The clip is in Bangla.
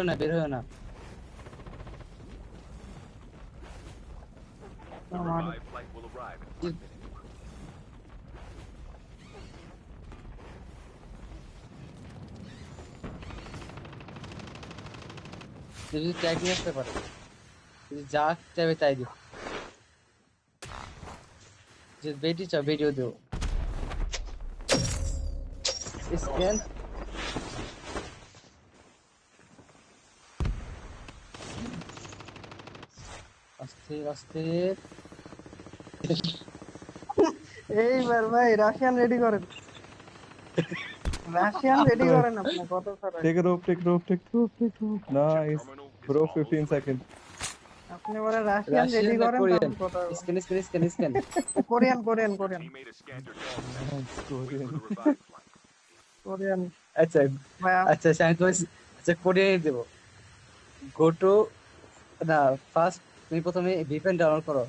না, বের হয়েও না। আমার Revived flight will arrive in 1 minute. যদি ট্যাগ নিয়ে আসতে পারে, যদি যা চাইবে তাই দিব। যে বেটি চাও বেটিও দেবো। স্ক্যান আস্তে আস্তে। এইবার ভাই রাশিয়ান রেডি করেন, রাশিয়ান রেডি করেন আপনি কত ছাড়া। Take a rope, take a rope, take a rope, take a rope. Nice. Terminal is Bro, almost 15 ready. seconds. আপনি বলে রাশিয়ান রেডি রাশিয়ান না করেন কোরিয়ান? তারপর কথা হবে। Scan scan scan scan. Korean Korean Your Korean teammate has scanned your dog tag. Nice, Wait Korean. for the revived flight. Korean আচ্ছা ভাই আচ্ছা আচ্ছা, আমি তোমার আচ্ছা কোরিয়ানই দেবো। গো টু না, ফার্স্ট তুমি প্রথমে ভিপিএন ডাউনলোড করো।